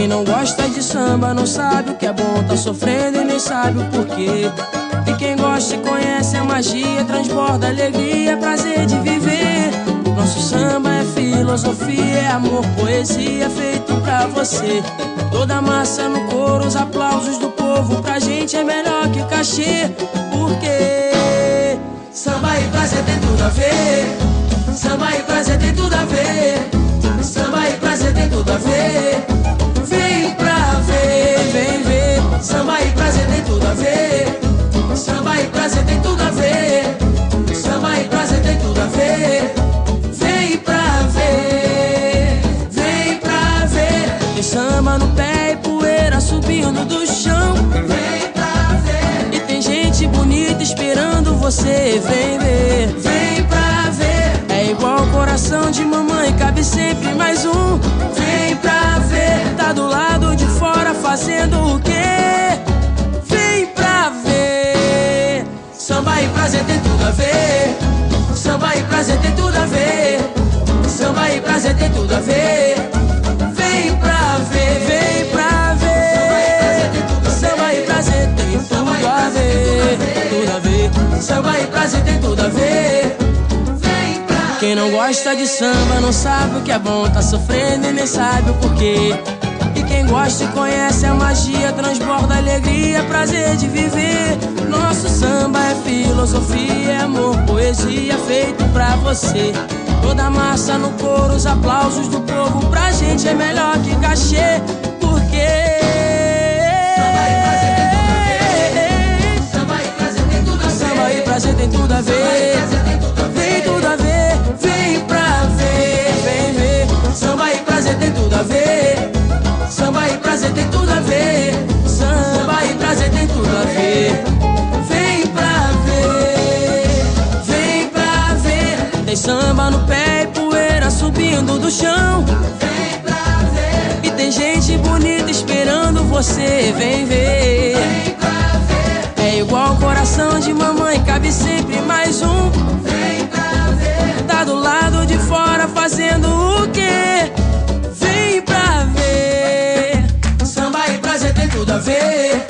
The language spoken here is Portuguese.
Quem não gosta de samba não sabe o que é bom, tá sofrendo e nem sabe o porquê. E quem gosta e conhece a magia, transborda alegria, prazer de viver. Nosso samba é filosofia, é amor, poesia, feito pra você. Toda massa no coro, os aplausos do povo, pra gente é melhor que cachê. Porque samba e prazer tem tudo a ver. Samba e prazer tem tudo a ver. Samba e prazer tem tudo a ver. Vem pra ver, vem ver. Samba e prazer tem tudo a ver. Samba e prazer tem tudo a ver. Samba e prazer tem tudo a ver. Vem pra ver, vem pra ver. Tem samba no pé e poeira subindo do chão. Vem pra ver. E tem gente bonita esperando você. Vem ver, vem pra ver. É igual coração de mamãe, cabe sempre mais um. Vem pra ver. Tá do lado de fora fazendo o quê? Vem pra ver. Samba e prazer tem tudo a ver. Samba e prazer tem tudo a ver. Samba e prazer tem tudo a ver. Vem pra ver, vem pra ver. Samba e prazer tem tudo a ver. Tudo a ver. Samba e prazer tem tudo a ver. Quem não gosta de samba não sabe o que é bom, tá sofrendo e nem sabe o porquê. E quem gosta e conhece a magia, transborda alegria, prazer de viver. Nosso samba é filosofia, é amor, poesia, feito pra você. Toda massa no coro, os aplausos do povo, pra gente é melhor que cachê. Porque samba e prazer tem tudo a ver. Samba e prazer tem tudo a ver. Tem tudo a ver. Vem pra ver, vem ver. Samba e prazer tem tudo a ver. Samba e prazer tem tudo a ver. Samba e prazer tem tudo a ver. Vem pra ver, vem pra ver. Tem samba no pé e poeira subindo do chão. Vem pra ver. E tem gente bonita esperando você. Vem ver, vem pra ver. É igual coração de mamãe, cabe sempre mais um. Vem pra ver. Tá do lado de fora fazendo o quê? Vem pra ver. Samba e prazer tem tudo a ver.